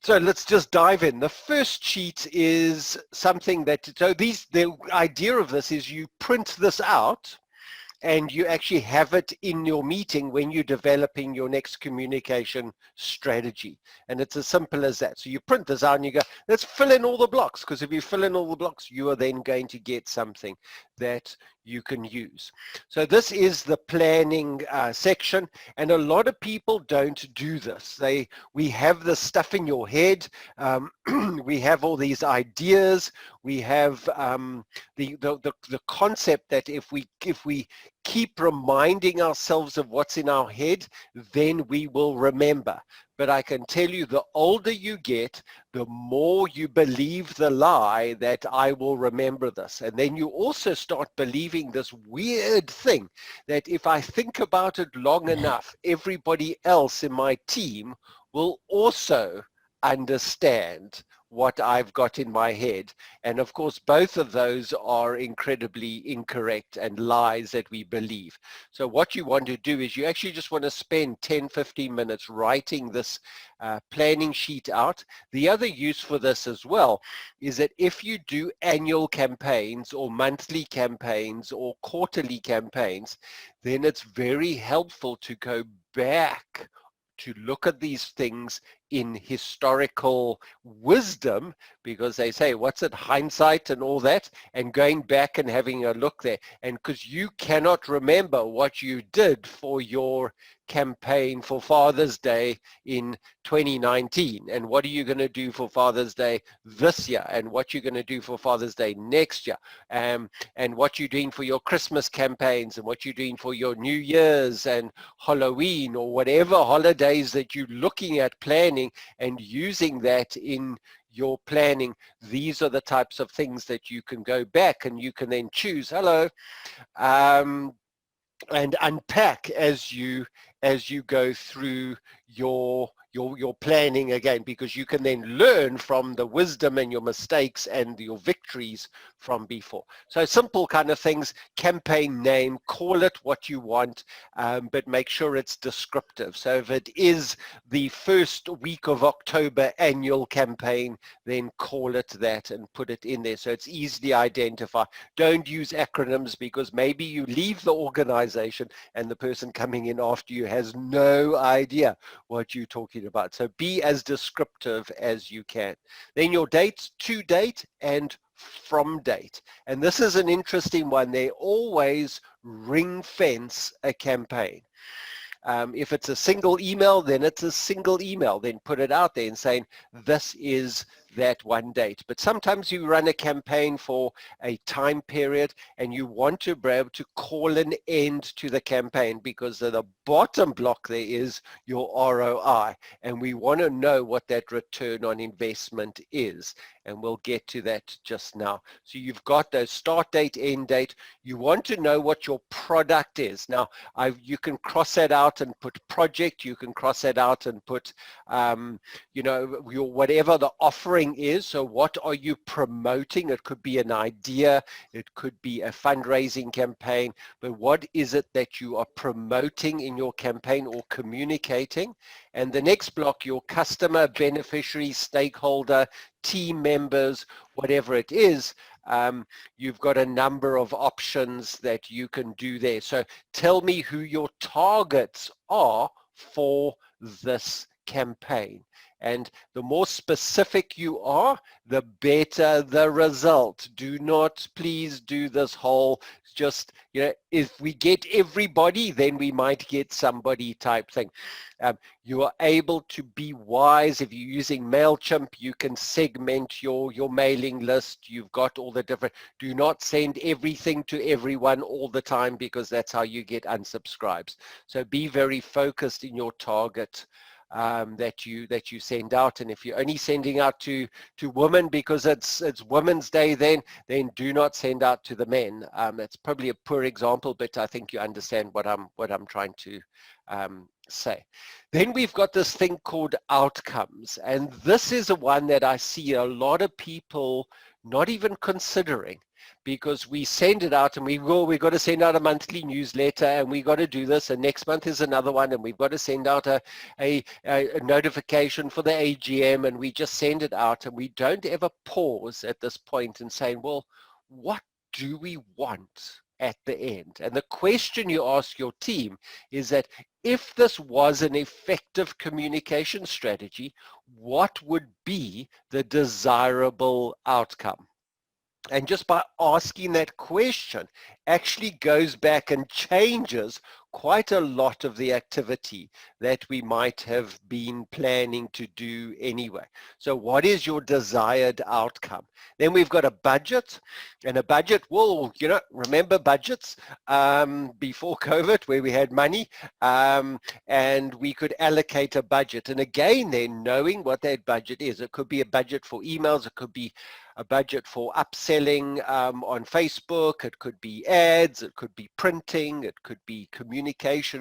So let's just dive in. The first sheet is something that, so the idea of this is you print this out and you actually have it in your meeting when you're developing your next communication strategy. And it's as simple as that. So you print this out and you go, let's fill in all the blocks, because if you fill in all the blocks, you are then going to get something that you can use. So this is the planning section, and a lot of people don't do this. We have this stuff in your head. We have all these ideas. We have the concept that if we keep reminding ourselves of what's in our head, then we will remember. But I can tell you, the older you get, the more you believe the lie that I will remember this. And then you also start believing this weird thing that if I think about it long enough, everybody else in my team will also understand what I've got in my head. And of course, both of those are incredibly incorrect and lies that we believe. So what you want to do is you actually just want to spend 10-15 minutes writing this planning sheet out. The other use for this as well is that if you do annual campaigns or monthly campaigns or quarterly campaigns, then it's very helpful to go back to look at these things in historical wisdom, because they say, what's it, hindsight and all that, and going back and having a look there. And because you cannot remember what you did for your campaign for Father's Day in 2019, and what are you going to do for Father's Day this year, and what you're going to do for Father's Day next year, and what you're doing for your Christmas campaigns, and what you're doing for your New Year's and Halloween, or whatever holidays that you're looking at planning and using that in your planning. These are the types of things that you can go back and you can then choose, and unpack as you go through your planning again, because you can then learn from the wisdom and your mistakes and your victories from before. So simple kind of things: campaign name, call it what you want, but make sure it's descriptive. So if it is the first week of October annual campaign, then call it that and put it in there so it's easily identified. Don't use acronyms, because maybe you leave the organization and the person coming in after you has no idea what you're talking about. So be as descriptive as you can. Then your dates: to date and from date. And this is an interesting one. They always ring fence a campaign. If it's a single email, then it's a single email. Then put it out there and saying, this is that one date. But sometimes you run a campaign for a time period and you want to be able to call an end to the campaign, because at the bottom block there is your ROI, and we want to know what that return on investment is, and we'll get to that just now. So you've got those start date, end date. You want to know what your product is. Now you can cross that out and put project. You can cross that out and put your whatever the offering is. So what are you promoting? It could be an idea, it could be a fundraising campaign, but what is it that you are promoting in your campaign or communicating? And the next block, your customer, beneficiary, stakeholder, team members, whatever it is, you've got a number of options that you can do there. So tell me who your targets are for this campaign. And the more specific you are, the better the result. Do not please do this whole just, if we get everybody, then we might get somebody type thing. You are able to be wise. If you're using MailChimp, you can segment your mailing list. You've got all the different, do not send everything to everyone all the time, because that's how you get unsubscribes. So be very focused in your target that you send out. And if you're only sending out to women because it's Women's Day, then do not send out to the men. That's probably a poor example, but I think you understand what I'm trying to say. Then we've got this thing called outcomes, and this is a one that I see a lot of people not even considering. because we send it out and we've got to send out a monthly newsletter, and we got to do this, and next month is another one, and we've got to send out a notification for the AGM, and we just send it out, and we don't ever pause at this point and say, well, what do we want at the end? And the question you ask your team is that if this was an effective communication strategy, what would be the desirable outcome? And just by asking that question actually goes back and changes quite a lot of the activity that we might have been planning to do anyway. So what is your desired outcome? Then we've got a budget, and a budget will, remember budgets before COVID where we had money, and we could allocate a budget. And again, then knowing what that budget is, it could be a budget for emails, it could be a budget for upselling on Facebook, it could be ads, it could be printing, it could be communication,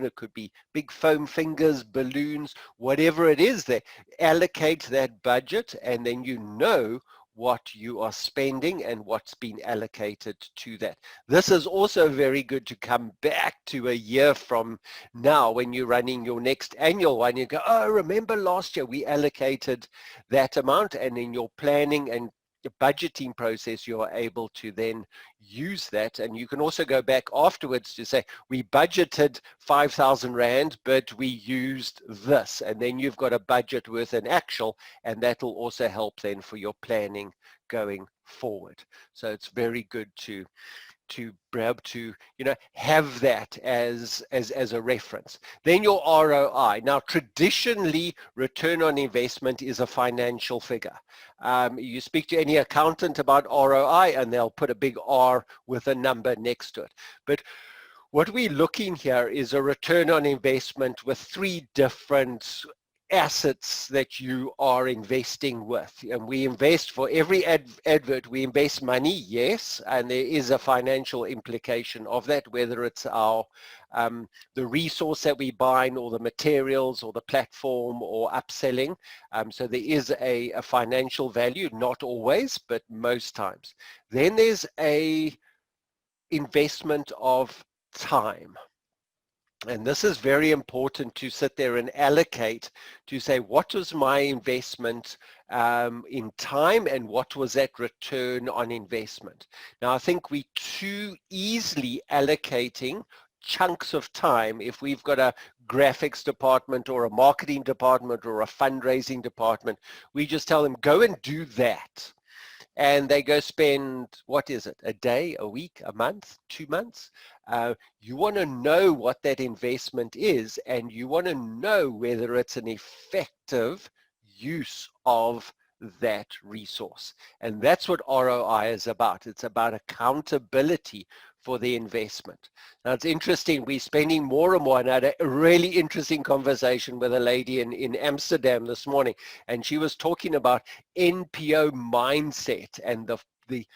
it could be big foam fingers, balloons, whatever it is there. Allocate that budget, and then you know what you are spending and what's been allocated to that. This is also very good to come back to a year from now when you're running your next annual one. You go, oh, remember last year we allocated that amount, and in your planning and budgeting process, you are able to then use that. And you can also go back afterwards to say, we budgeted 5,000 Rand, but we used this. And then you've got a budget with an actual, and that will also help then for your planning going forward. So it's very good to be able to have that as a reference. Then your ROI. Now traditionally return on investment is a financial figure. You speak to any accountant about ROI and they'll put a big R with a number next to it. But what we're looking here is a return on investment with 3 different assets that you are investing with. And we invest for every advert, we invest money, yes, and there is a financial implication of that, whether it's our the resource that we buy or the materials or the platform or upselling. So there is a financial value, not always, but most times. Then there's a investment of time. And this is very important to sit there and allocate to say, what was my investment in time and what was that return on investment? Now, I think we too easily allocating chunks of time. If we've got a graphics department or a marketing department or a fundraising department, we just tell them, go and do that. And they go spend, what is it, a day, a week, a month, 2 months? You want to know what that investment is, and you want to know whether it's an effective use of that resource. And that's what ROI is about. It's about accountability for the investment. Now it's interesting, we're spending more and more, and I had a really interesting conversation with a lady in Amsterdam this morning, and she was talking about NPO mindset and the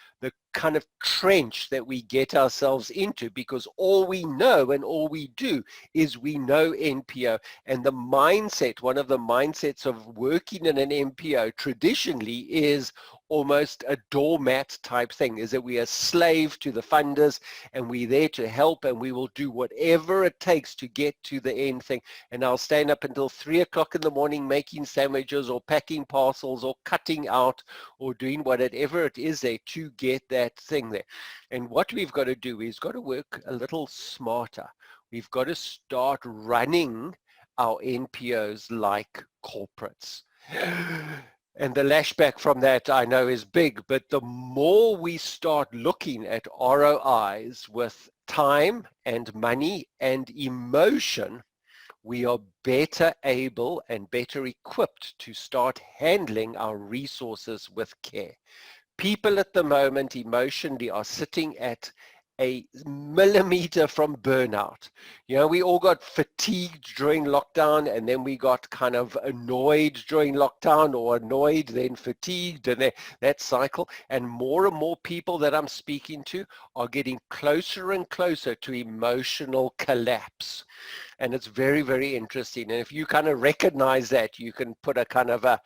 kind of trench that we get ourselves into, because all we know and all we do is we know NPO. And the mindset, one of the mindsets of working in an NPO traditionally is almost a doormat type thing, is that we are slave to the funders and we're there to help, and we will do whatever it takes to get to the end thing. And I'll stand up until 3 o'clock in the morning making sandwiches or packing parcels or cutting out or doing whatever it is there to get that thing there. And what we've got to do is got to work a little smarter. We've got to start running our NPOs like corporates. And the lashback from that I know is big, but the more we start looking at ROIs with time and money and emotion, we are better able and better equipped to start handling our resources with care. People at the moment emotionally are sitting at a millimeter from burnout. We all got fatigued during lockdown, and then we got kind of annoyed during lockdown, or annoyed, then fatigued, and that cycle. And more people that I'm speaking to are getting closer and closer to emotional collapse. And it's very, very interesting. And if you kind of recognize that, you can put a kind of a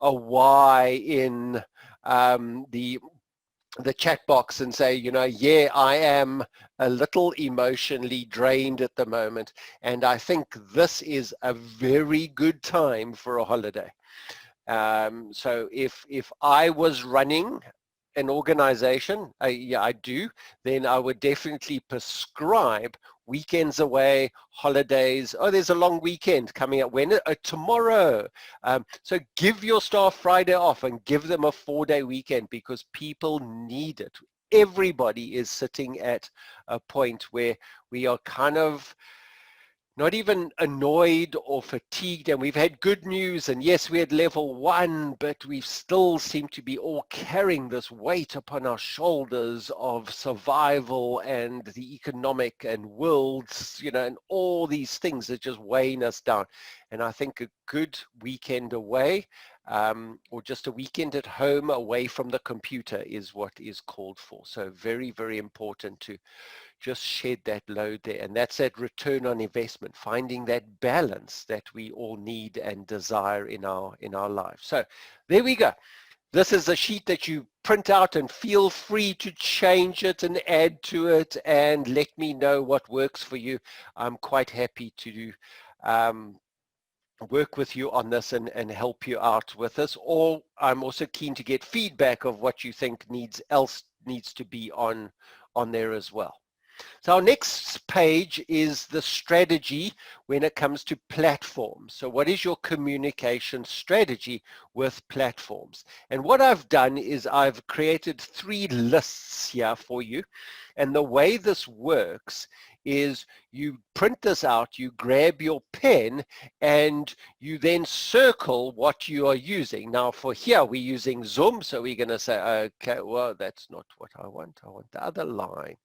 Y in the the chat box and say, you know, yeah, I am a little emotionally drained at the moment, and I think this is a very good time for a holiday. So if I was running an organization, yeah, I do, then I would definitely prescribe weekends away, holidays. Oh, there's a long weekend coming up. When? Tomorrow. So give your staff Friday off and give them a 4-day weekend, because people need it. Everybody is sitting at a point where we are kind of not even annoyed or fatigued, and we've had good news, and yes, we had level 1, but we still seem to be all carrying this weight upon our shoulders of survival and the economic and worlds, you know, and all these things that just weighing us down. And I think a good weekend away, or just a weekend at home away from the computer, is what is called for. So very, very important to just shed that load there. And that's that return on investment, finding that balance that we all need and desire in our lives. So there we go. This is a sheet that you print out, and feel free to change it and add to it and let me know what works for you. I'm quite happy to work with you on this and help you out with this. Or I'm also keen to get feedback of what you think needs to be on there as well. So our next page is the strategy when it comes to platforms. So what is your communication strategy with platforms? And what I've done is I've created 3 lists here for you. And the way this works is you print this out, you grab your pen, and you then circle what you are using. Now for here, we're using Zoom, so we're going to say, okay, well, that's not what I want. I want the other line.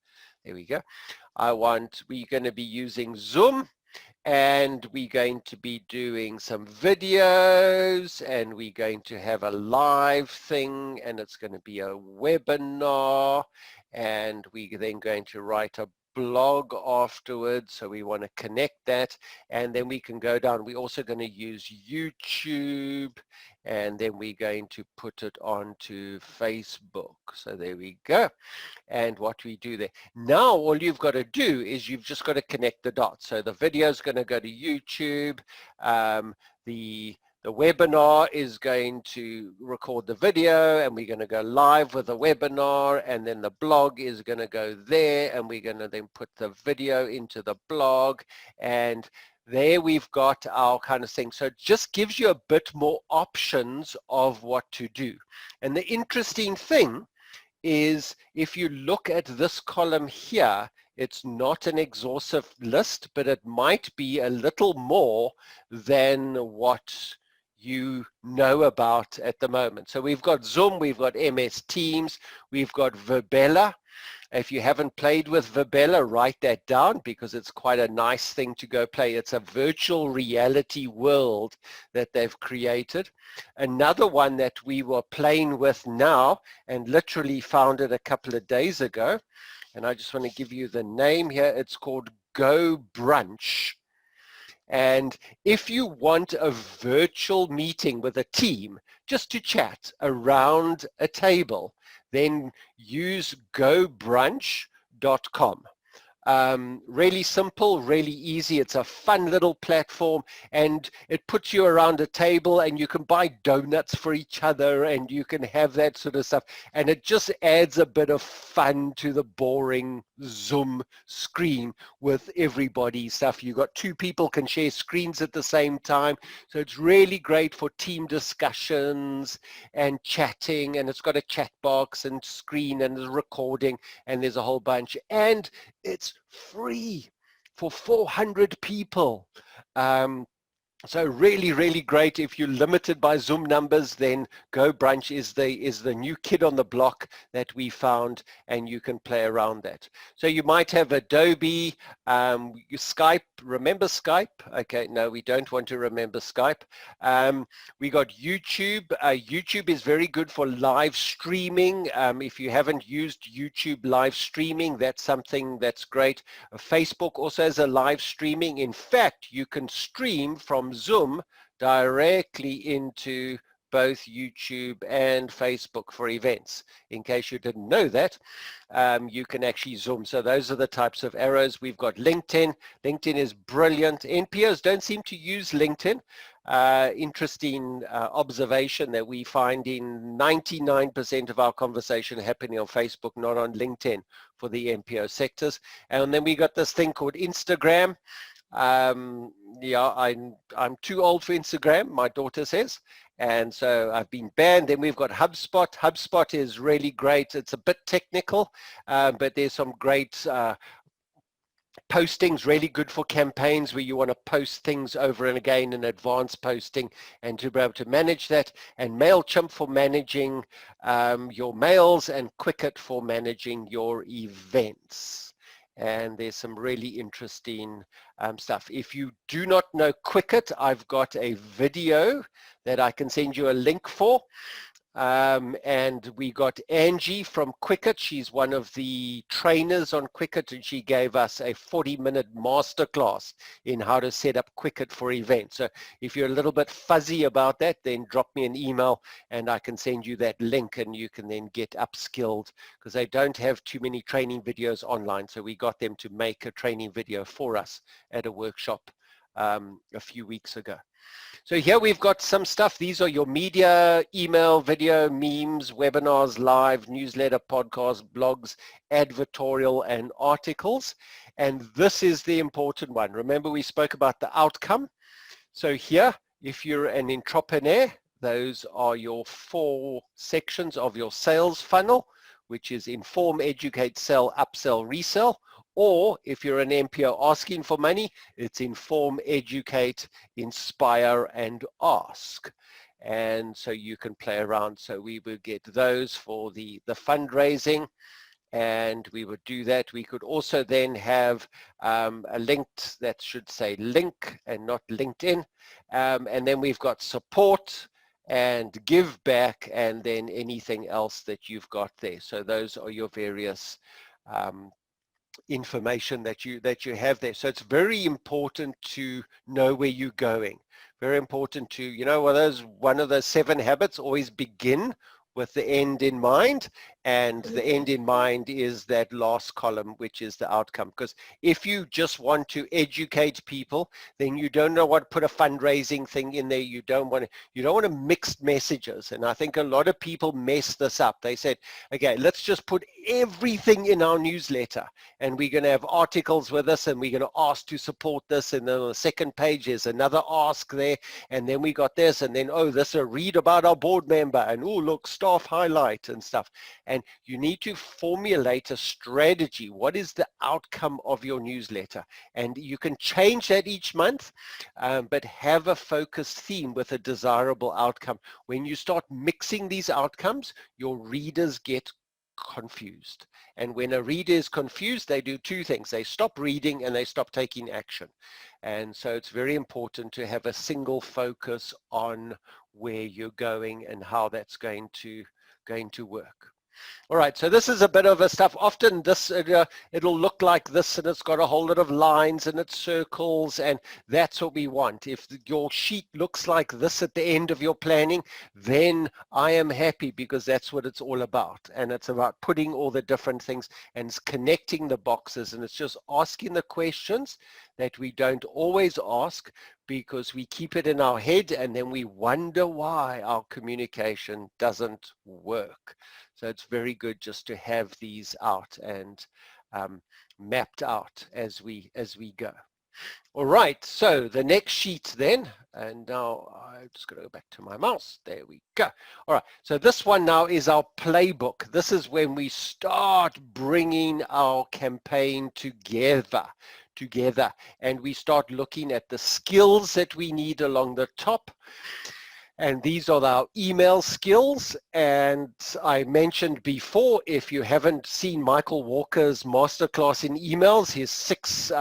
There we go. We're going to be using Zoom, and we're going to be doing some videos, and we're going to have a live thing, and it's going to be a webinar, and we're then going to write a blog afterwards, so we want to connect that, and then we can go down. We're also going to use YouTube, and then we're going to put it onto Facebook. So there we go. And what we do there. Now all you've got to do is you've just got to connect the dots. So the video is going to go to YouTube. The webinar is going to record the video, and we're going to go live with the webinar, and then the blog is going to go there, and we're going to then put the video into the blog, and there we've got our kind of thing. So it just gives you a bit more options of what to do. And the interesting thing is, if you look at this column here, it's not an exhaustive list, but it might be a little more than what you know about at the moment. So we've got Zoom, we've got MS Teams, we've got Verbella. If you haven't played with Verbella, write that down, because it's quite a nice thing to go play. It's a virtual reality world that they've created. Another one that we were playing with now, and literally found it a couple of days ago, and I just want to give you the name here. It's called Go Brunch. And if you want a virtual meeting with a team just to chat around a table, then use gobrunch.com. Really simple, really easy. It's a fun little platform, and it puts you around a table, and you can buy donuts for each other, and you can have that sort of stuff, and it just adds a bit of fun to the boring Zoom screen with everybody stuff. You got 2 people can share screens at the same time, so it's really great for team discussions and chatting, and it's got a chat box and screen and recording, and there's a whole bunch, and it's free for 400 people. So really, really great. If you're limited by Zoom numbers, then Go Brunch is the new kid on the block that we found, and you can play around that. So you might have Adobe, Skype. Remember Skype? Okay, no, we don't want to remember Skype. We got YouTube. YouTube is very good for live streaming. If you haven't used YouTube live streaming, that's something that's great. Facebook also has a live streaming. In fact, you can stream from Zoom directly into both YouTube and Facebook for events. In case you didn't know that, you can actually zoom. So those are the types of arrows. We've got LinkedIn. LinkedIn is brilliant. NPOs don't seem to use LinkedIn. Interesting observation that we find in 99% of our conversation happening on Facebook, not on LinkedIn for the NPO sectors. And then we got this thing called Instagram. Yeah, I'm too old for Instagram, my daughter says, and so I've been banned. Then we've got HubSpot. HubSpot is really great. It's a bit technical, but there's some great posting's really good for campaigns where you want to post things over and again in advance posting and to be able to manage that. And MailChimp for managing your mails, and Quicket for managing your events. And there's some really interesting stuff. If you do not know Quicket, I've got a video that I can send you a link for. And we got Angie from Quicket. She's one of the trainers on Quicket, and she gave us a 40-minute masterclass in how to set up Quicket for events. So if you're a little bit fuzzy about that, then drop me an email and I can send you that link, and you can then get upskilled, because they don't have too many training videos online. So we got them to make a training video for us at a workshop a few weeks ago. So here we've got some stuff. These are your media, email, video, memes, webinars, live, newsletter, podcasts, blogs, advertorial, and articles. And this is the important one. Remember, we spoke about the outcome. So here, if you're an entrepreneur, those are your 4 sections of your sales funnel, which is inform, educate, sell, upsell, resell. Or if you're an NPO asking for money, it's inform, educate, inspire, and ask. And so you can play around. So we will get those for the fundraising, and we would do that. We could also then have a link that should say link and not LinkedIn. And then we've got support and give back, and then anything else that you've got there. So those are your various information that you have there. So it's very important to know where you're going. Very important to, you know, one of those 7 habits, always begin with the end in mind, and the end in mind is that last column, which is the outcome. Because if you just want to educate people, then you don't know what to put a fundraising thing in there. You don't want to mix messages. And I think a lot of people mess this up. They said, okay, let's just put everything in our newsletter, and we're going to have articles with us, and we're going to ask to support this, and then on the second page is another ask there, and then we got this, and then, oh, this is a read about our board member, and oh, look, staff highlight and stuff. And you need to formulate a strategy. What is the outcome of your newsletter? And you can change that each month, but have a focused theme with a desirable outcome. When you start mixing these outcomes, your readers get confused. And when a reader is confused, they do 2 things. They stop reading and they stop taking action. And so it's very important to have a single focus on where you're going and how that's going to work. All right, so this is a bit of a stuff. Often this, it'll look like this, and it's got a whole lot of lines and it's circles, and that's what we want. If your sheet looks like this at the end of your planning, then I am happy, because that's what it's all about. And it's about putting all the different things and it's connecting the boxes, and it's just asking the questions that we don't always ask, because we keep it in our head and then we wonder why our communication doesn't work. So it's very good just to have these out and mapped out as we go. All right, so the next sheet then, and now I'm just going to go back to my mouse. There we go. All right, so this one now is our playbook. This is when we start bringing our campaign together, and we start looking at the skills that we need along the top. And these are our email skills. And I mentioned before, if you haven't seen Michael Walker's masterclass in emails, his 6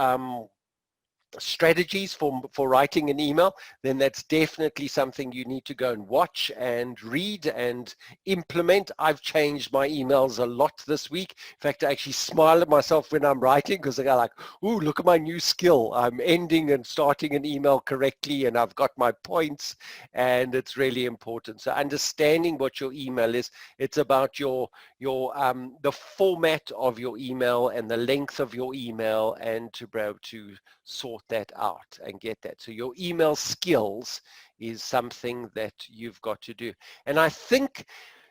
strategies for writing an email, then that's definitely something you need to go and watch and read and implement. I've changed my emails a lot this week. In fact, I actually smile at myself when I'm writing because I go like, ooh, look at my new skill. I'm ending and starting an email correctly and I've got my points, and it's really important. So understanding what your email is, it's about the format of your email and the length of your email, and to be able to sort that out and get that. So your email skills is something that you've got to do. And I think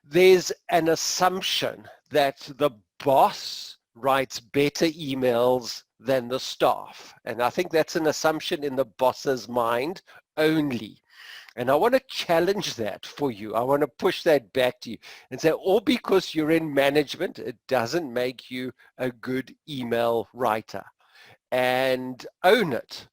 there's an assumption that the boss writes better emails than the staff. And I think that's an assumption in the boss's mind only. And I want to challenge that for you. I want to push that back to you and say, all because you're in management, it doesn't make you a good email writer. And own it,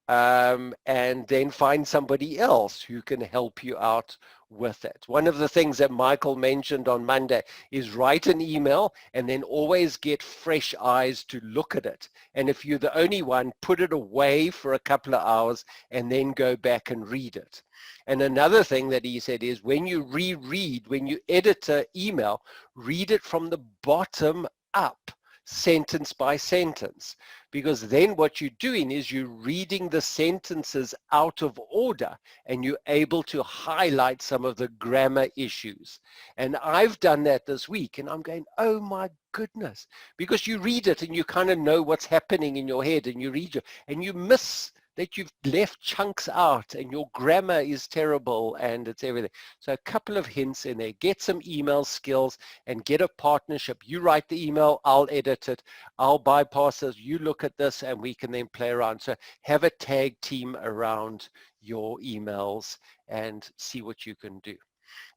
and then find somebody else who can help you out with it. One of the things that Michael mentioned on Monday is write an email and then always get fresh eyes to look at it. And if you're the only one, put it away for a couple of hours and then go back and read it. And another thing that he said is when you reread, when you edit an email, read it from the bottom up, sentence by sentence, because then what you're doing is you're reading the sentences out of order and you're able to highlight some of the grammar issues. And I've done that this week and I'm going, oh my goodness, because you read it and you kind of know what's happening in your head, and you read it and you miss that you've left chunks out and your grammar is terrible and it's everything. So a couple of hints in there. Get some email skills and get a partnership. You write the email, I'll edit it, I'll bypass this, you look at this, and we can then play around. So have a tag team around your emails and see what you can do.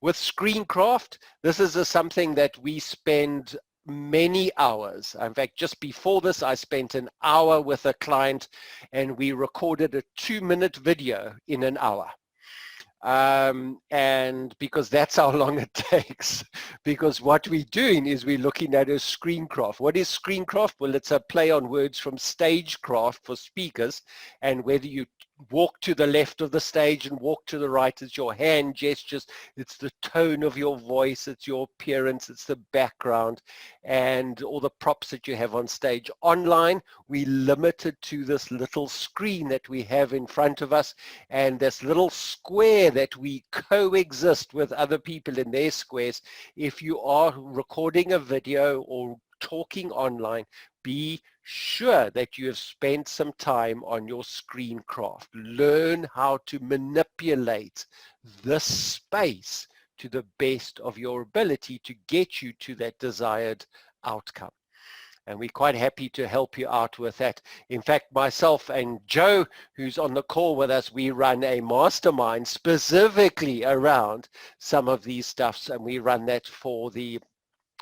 With Screencraft, this is something that we spend many hours. In fact, just before this, I spent an hour with a client and we recorded a 2-minute video in an hour. And because that's how long it takes, because what we're doing is we're looking at a Screencraft. What is Screencraft? Well, it's a play on words from stagecraft for speakers, and whether you walk to the left of the stage and walk to the right, it's your hand gestures, it's the tone of your voice, it's your appearance, it's the background, and all the props that you have on stage. Online, we limited to this little screen that we have in front of us, and this little square that we coexist with other people in their squares. If you are recording a video or talking online, be sure that you have spent some time on your Screencraft. Learn how to manipulate this space to the best of your ability to get you to that desired outcome. And we're quite happy to help you out with that. In fact, myself and Joe, who's on the call with us, we run a mastermind specifically around some of these stuffs, and we run that for the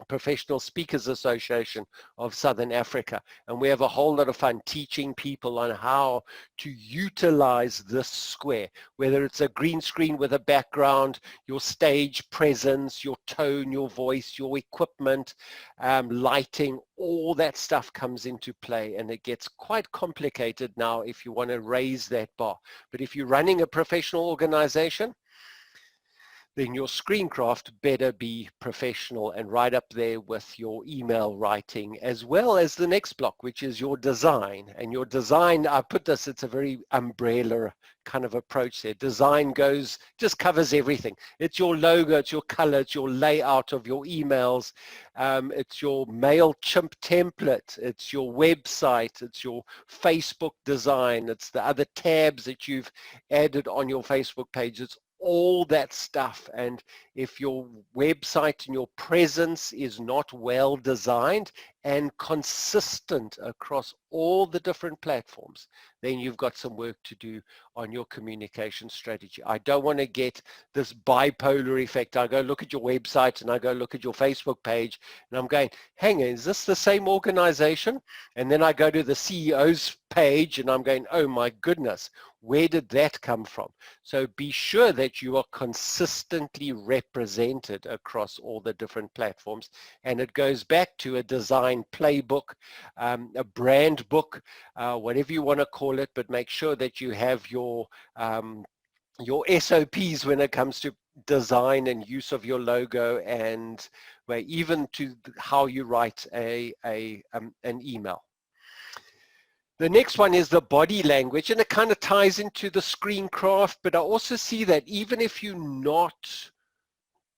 Professional Speakers Association of Southern Africa, and we have a whole lot of fun teaching people on how to utilize this square, whether it's a green screen with a background, your stage presence, your tone, your voice, your equipment, lighting, all that stuff comes into play, and it gets quite complicated now if you want to raise that bar. But if you're running a professional organization, then your Screencraft better be professional and right up there with your email writing, as well as the next block, which is your design. And your design, I put this, it's a very umbrella kind of approach there. Design just covers everything. It's your logo, it's your color, it's your layout of your emails, it's your MailChimp template, it's your website, it's your Facebook design, it's the other tabs that you've added on your Facebook page. It's all that stuff. And if your website and your presence is not well designed and consistent across all the different platforms, then you've got some work to do on your communication strategy. I don't want to get this bipolar effect. I go look at your website and I go look at your Facebook page and I'm going, hang on, is this the same organization? And then I go to the CEO's page and I'm going, oh my goodness, Where did that come from? So be sure that you are consistently represented across all the different platforms. And it goes back to a design playbook, a brand book, whatever you want to call it, but make sure that you have your SOPs when it comes to design and use of your logo, and even to how you write an email. The next one is the body language, and it kind of ties into the screen craft, but I also see that even if you're not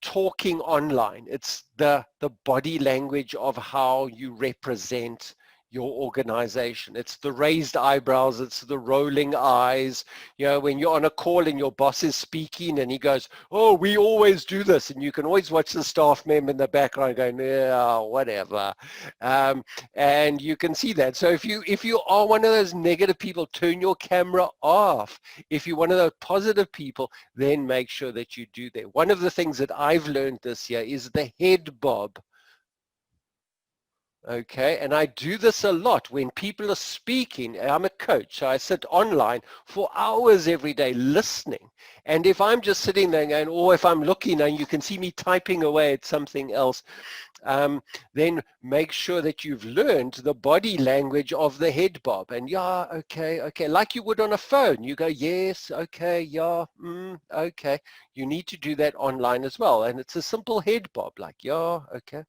talking online, it's the body language of how you represent your organization. It's the raised eyebrows, it's the rolling eyes. You know, when you're on a call and your boss is speaking and he goes, oh, we always do this, and you can always watch the staff member in the background going, yeah, whatever. And you can see that. So if you are one of those negative people, turn your camera off. If you're one of those positive people, then make sure that you do that. One of the things that I've learned this year is the head bob. Okay, and I do this a lot when people are speaking. I'm a coach, so I sit online for hours every day listening. And if I'm just sitting there going, or if I'm looking and you can see me typing away at something else, then make sure that you've learned the body language of the head bob. And yeah, okay, like you would on a phone. You go, yes, okay, yeah, okay. You need to do that online as well. And it's a simple head bob, like, yeah, okay,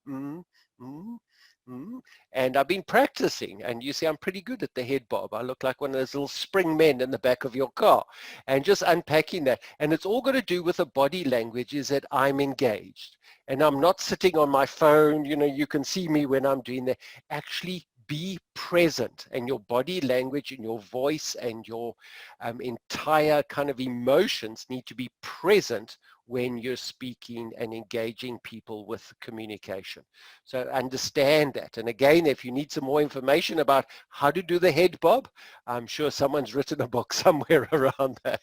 and I've been practicing, and you see I'm pretty good at the head bob. I look like one of those little spring men in the back of your car, and just unpacking that. And it's all got to do with the body language, is that I'm engaged and I'm not sitting on my phone. You know, you can see me when I'm doing that. Actually be present, and your body language and your voice and your entire kind of emotions need to be present when you're speaking and engaging people with communication. So understand that. And again, if you need some more information about how to do the head bob, I'm sure someone's written a book somewhere around that.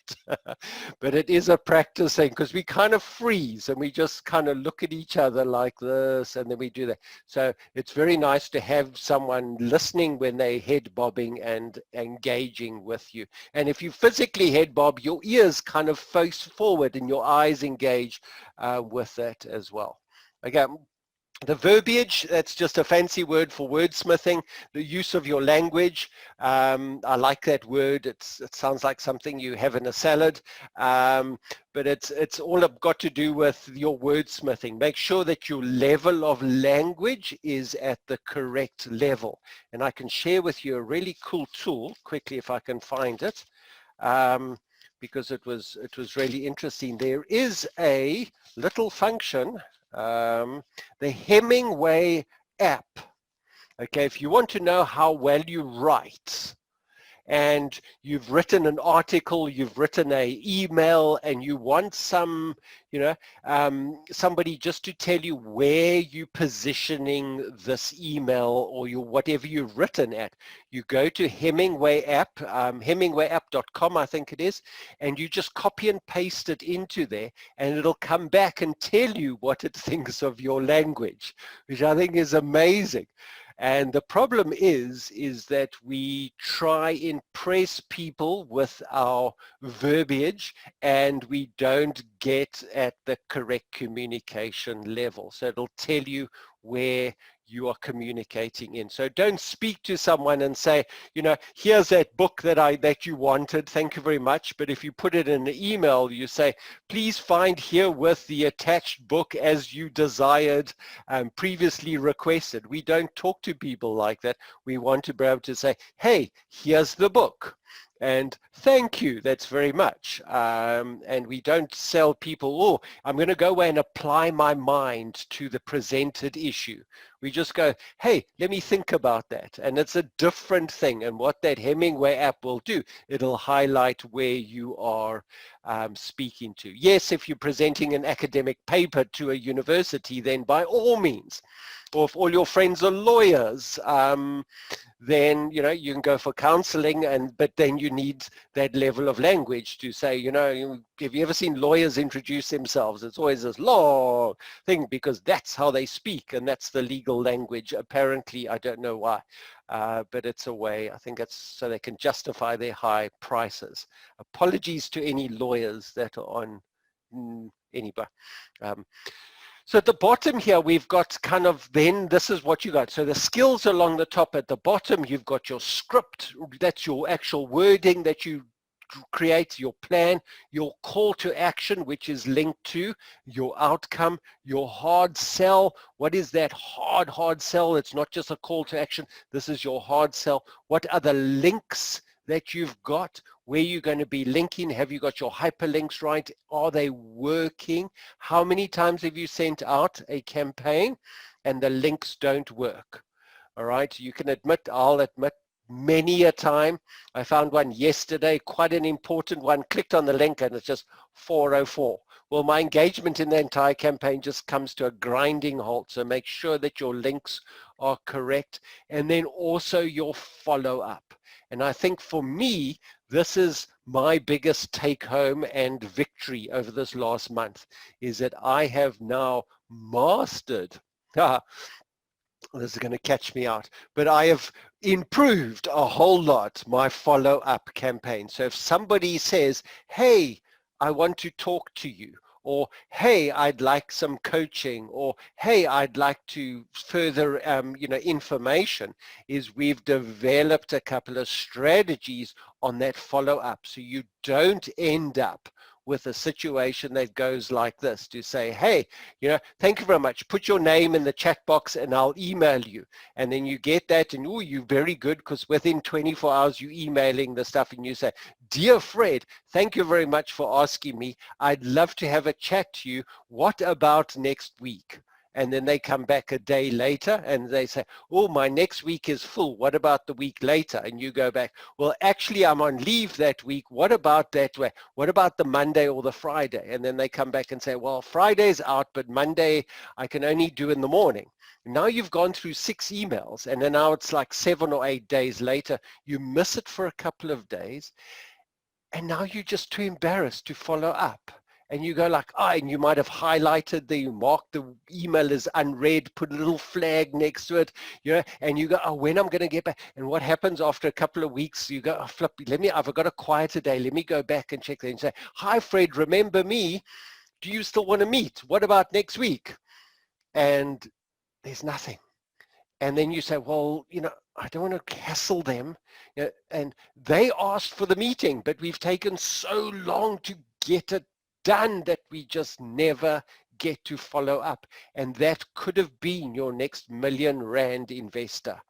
But it is a practice thing, because we kind of freeze and we just kind of look at each other like this, and then we do that. So it's very nice to have someone listening when they're head bobbing and engaging with you. And if you physically head bob, your ears kind of face forward and your eyes engage with that as well. Again, the verbiage, that's just a fancy word for wordsmithing, the use of your language. I like that word. It sounds like something you have in a salad, but it's all got to do with your wordsmithing. Make sure that your level of language is at the correct level. And I can share with you a really cool tool, quickly if I can find it. Because it was really interesting. There is a little function, the Hemingway app. Okay, if you want to know how well you write, and you've written an article, you've written an email, and you want some, somebody just to tell you where you're positioning this email or whatever you've written at, you go to Hemingway App, hemingwayapp.com, I think it is, and you just copy and paste it into there, and it'll come back and tell you what it thinks of your language, which I think is amazing. And the problem is that we try and impress people with our verbiage, and we don't get at the correct communication level. So it'll tell you where you are communicating in. So don't speak to someone and say, here's that book that you wanted, thank you very much. But if you put it in an email, you say, please find herewith the attached book as you desired, previously requested. We don't talk to people like that. We want to be able to say, hey, here's the book. And thank you, that's very much. And we don't sell people, oh, I'm going to go away and apply my mind to the presented issue. We just go, hey, let me think about that. And it's a different thing. And what that Hemingway app will do, it'll highlight where you are speaking to. Yes, if you're presenting an academic paper to a university, then by all means. Or if all your friends are lawyers, then you can go for counseling, but then you need that level of language to say, have you ever seen lawyers introduce themselves? It's always this long thing because that's how they speak and that's the legal language. Apparently, I don't know why, but it's a way. I think it's so they can justify their high prices. Apologies to any lawyers that are on anybody. So at the bottom here, we've got kind of, then this is what you got. So the skills along the top. At the bottom, you've got your script. That's your actual wording that you create, your plan, your call to action, which is linked to your outcome, your hard sell. What is that hard sell? It's not just a call to action. This is your hard sell. What are the links that you've got? Where you're going to be linking? Have you got your hyperlinks right? Are they working? How many times have you sent out a campaign and the links don't work? All right, you can admit, I'll admit, many a time. I found one yesterday, quite an important one, clicked on the link and it's just 404. Well, my engagement in the entire campaign just comes to a grinding halt. So make sure that your links are correct. And then also your follow-up. And I think for me, this is my biggest take home and victory over this last month, is that I have now mastered, this is going to catch me out, but I have improved a whole lot my follow-up campaign. So if somebody says, hey, I want to talk to you, or hey, I'd like some coaching, or hey, I'd like to further information, is we've developed a couple of strategies on that follow-up, so you don't end up with a situation that goes like this, to say, hey, thank you very much, put your name in the chat box and I'll email you. And then you get that and, oh, you're very good, because within 24 hours you're emailing the stuff and you say, dear Fred, thank you very much for asking me. I'd love to have a chat to you. What about next week? And then they come back a day later and they say, oh, my next week is full. What about the week later? And you go back, well, actually, I'm on leave that week. What about that way? What about the Monday or the Friday? And then they come back and say, well, Friday's out, but Monday I can only do in the morning. Now you've gone through 6 emails, and then now it's like 7 or 8 days later. You miss it for a couple of days, and now you're just too embarrassed to follow up. And you go like, and you might have highlighted you marked the email as unread, put a little flag next to it, and you go, when I'm going to get back. And what happens after a couple of weeks, you go, flip, I've got a quieter day. Let me go back and check that and say, hi, Fred, remember me? Do you still want to meet? What about next week? And there's nothing. And then you say, well, I don't want to hassle them. And they asked for the meeting, but we've taken so long to get it done that we just never get to follow up. And that could have been your next R1 million investor.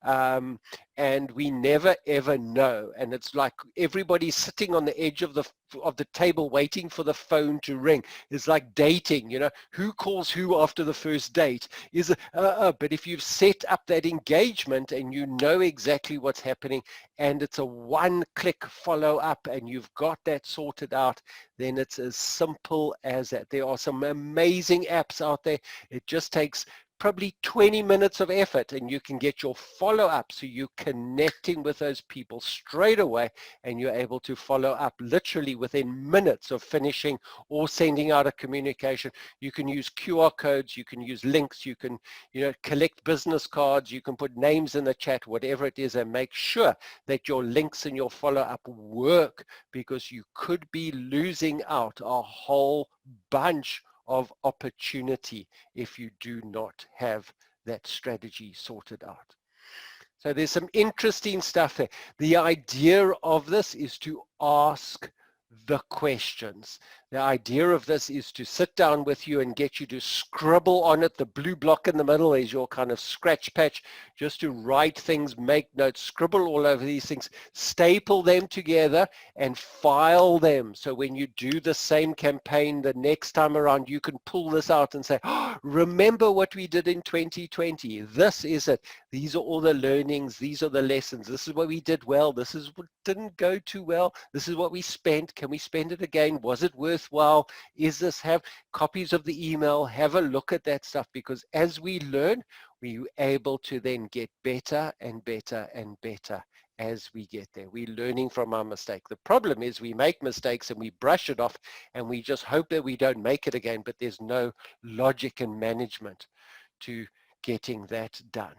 And we never ever know. And it's like everybody's sitting on the edge of the table waiting for the phone to ring. It's like dating, who calls who after the first date? But if you've set up that engagement and you know exactly what's happening, and it's a one-click follow-up and you've got that sorted out, then it's as simple as that. There are some amazing apps out there. It just takes probably 20 minutes of effort and you can get your follow-up, so you're connecting with those people straight away and you're able to follow up literally within minutes of finishing or sending out a communication. You can use QR codes, you can use links, you can collect business cards, you can put names in the chat, whatever it is, and make sure that your links and your follow-up work, because you could be losing out a whole bunch of opportunity if you do not have that strategy sorted out. So there's some interesting stuff there. The idea of this is to ask the questions. The idea of this is to sit down with you and get you to scribble on it. The blue block in the middle is your kind of scratch patch, just to write things, make notes, scribble all over these things, staple them together and file them. So when you do the same campaign the next time around, you can pull this out and say, remember what we did in 2020. This is it. These are all the learnings. These are the lessons. This is what we did well. This is what didn't go too well. This is what we spent. Can we spend it again? Was it worthwhile? Is this, have copies of the email, have a look at that stuff, because as we learn, we're able to then get better and better and better as we get there. We're learning from our mistake. The problem is we make mistakes and we brush it off and we just hope that we don't make it again, but there's no logic and management to getting that done.